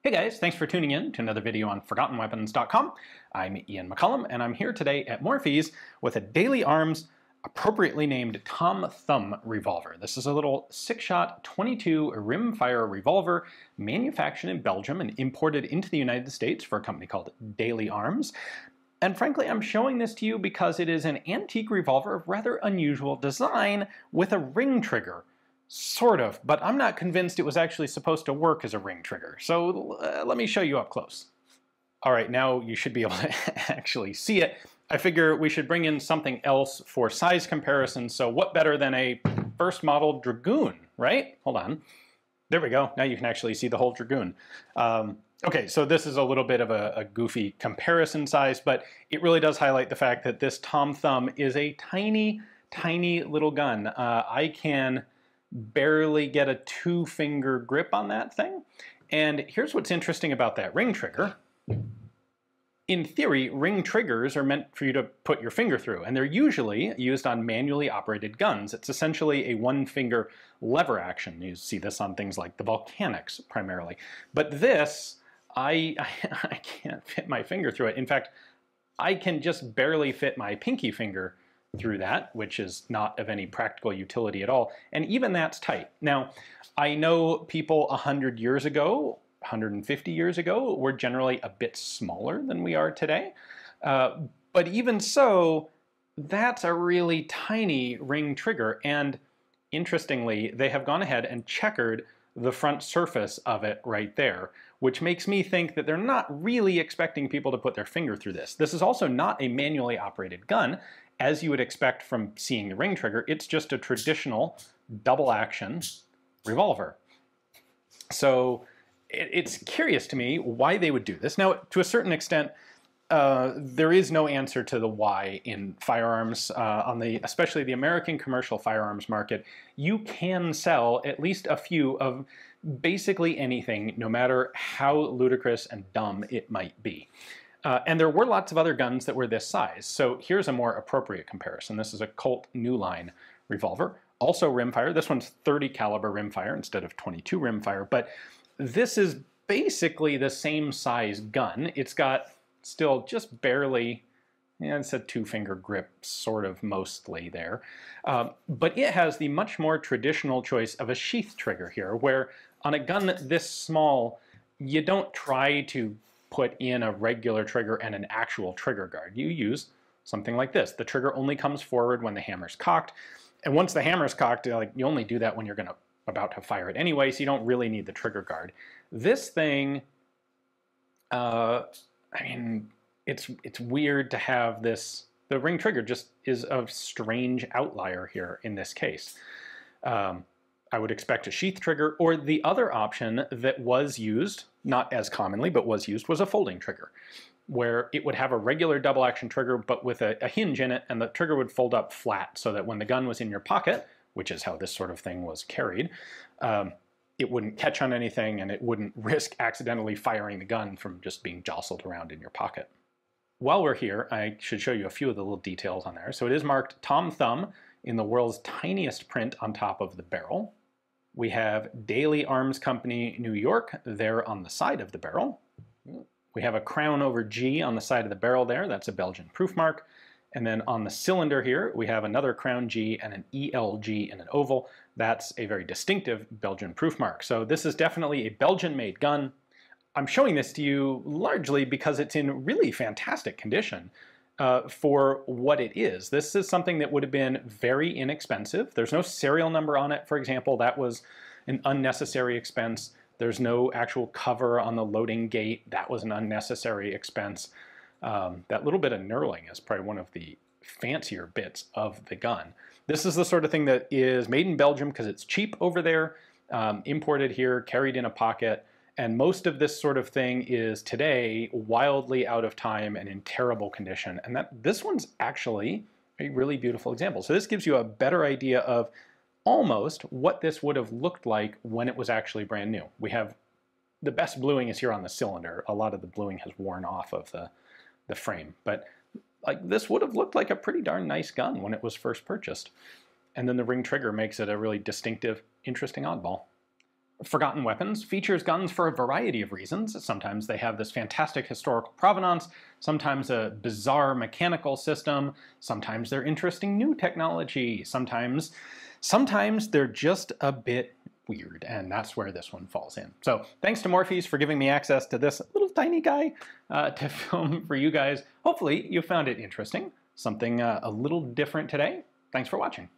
Hey guys, thanks for tuning in to another video on ForgottenWeapons.com. I'm Ian McCullum, and I'm here today at Morphy's with a Daly Arms appropriately named Tom Thumb revolver. This is a little 6-shot 22 rimfire revolver manufactured in Belgium and imported into the United States for a company called Daly Arms. And frankly, I'm showing this to you because it is an antique revolver of rather unusual design with a ring trigger. Sort of, but I'm not convinced it was actually supposed to work as a ring trigger. So let me show you up close. All right, now you should be able to actually see it. I figure we should bring in something else for size comparison. So what better than a first model Dragoon, right? Hold on. There we go. Now you can actually see the whole Dragoon. Okay, so this is a little bit of a goofy comparison size, but it really does highlight the fact that this Tom Thumb is a tiny, tiny little gun. I can barely get a 2-finger grip on that thing. And here's what's interesting about that ring trigger. In theory, ring triggers are meant for you to put your finger through, and they're usually used on manually operated guns. It's essentially a 1-finger lever action. You see this on things like the Volcanics primarily. But this, I can't fit my finger through it. In fact, I can just barely fit my pinky finger through that, which is not of any practical utility at all. And even that's tight. Now, I know people 100 years ago, 150 years ago, were generally a bit smaller than we are today. But even so, that's a really tiny ring trigger. And interestingly, they have gone ahead and checkered the front surface of it right there, which makes me think that they're not really expecting people to put their finger through this. This is also not a manually operated gun, as you would expect from seeing the ring trigger. It's just a traditional double action revolver. So it's curious to me why they would do this. Now, to a certain extent, there is no answer to the why in firearms, especially the American commercial firearms market. You can sell at least a few of basically anything, no matter how ludicrous and dumb it might be. And there were lots of other guns that were this size. So here's a more appropriate comparison. This is a Colt New Line revolver, also rimfire. This one's 30 caliber rimfire instead of 22 rimfire, but this is basically the same size gun. It's got still just barely, it's a 2-finger grip, sort of mostly there. But it has the much more traditional choice of a sheath trigger here, where on a gun this small, you don't try to put in a regular trigger and an actual trigger guard. You use something like this. The trigger only comes forward when the hammer's cocked. And once the hammer's cocked, you only do that when you're about to fire it anyway, so you don't really need the trigger guard. This thing, I mean, it's weird to have this. The ring trigger just is a strange outlier here in this case. I would expect a sheath trigger, or the other option that was used, not as commonly, but was used, was a folding trigger, where it would have a regular double action trigger, but with a hinge in it, and the trigger would fold up flat so that when the gun was in your pocket, which is how this sort of thing was carried, it wouldn't catch on anything and it wouldn't risk accidentally firing the gun from just being jostled around in your pocket. While we're here, I should show you a few of the little details on there. So it is marked Tom Thumb in the world's tiniest print on top of the barrel. We have Daly Arms Company, New York, there on the side of the barrel. We have a crown over G on the side of the barrel there. That's a Belgian proof mark. And then on the cylinder here, we have another crown G and an ELG in an oval. That's a very distinctive Belgian proof mark. So this is definitely a Belgian-made gun. I'm showing this to you largely because it's in really fantastic condition for what it is. This is something that would have been very inexpensive. There's no serial number on it, for example. That was an unnecessary expense. There's no actual cover on the loading gate. That was an unnecessary expense. That little bit of knurling is probably one of the fancier bits of the gun. This is the sort of thing that is made in Belgium because it's cheap over there, imported here, carried in a pocket, and most of this sort of thing is today wildly out of time and in terrible condition. And this one's actually a really beautiful example. So this gives you a better idea of almost what this would have looked like when it was actually brand new. We have the best bluing is here on the cylinder. A lot of the bluing has worn off of the frame, but like this would have looked like a pretty darn nice gun when it was first purchased. And then the ring trigger makes it a really distinctive, interesting oddball. Forgotten Weapons features guns for a variety of reasons. Sometimes they have this fantastic historical provenance, sometimes a bizarre mechanical system, sometimes they're interesting new technology, sometimes they're just a bit weird, and that's where this one falls in. So thanks to Morphes for giving me access to this little tiny guy to film for you guys. Hopefully you found it interesting, something a little different today. Thanks for watching.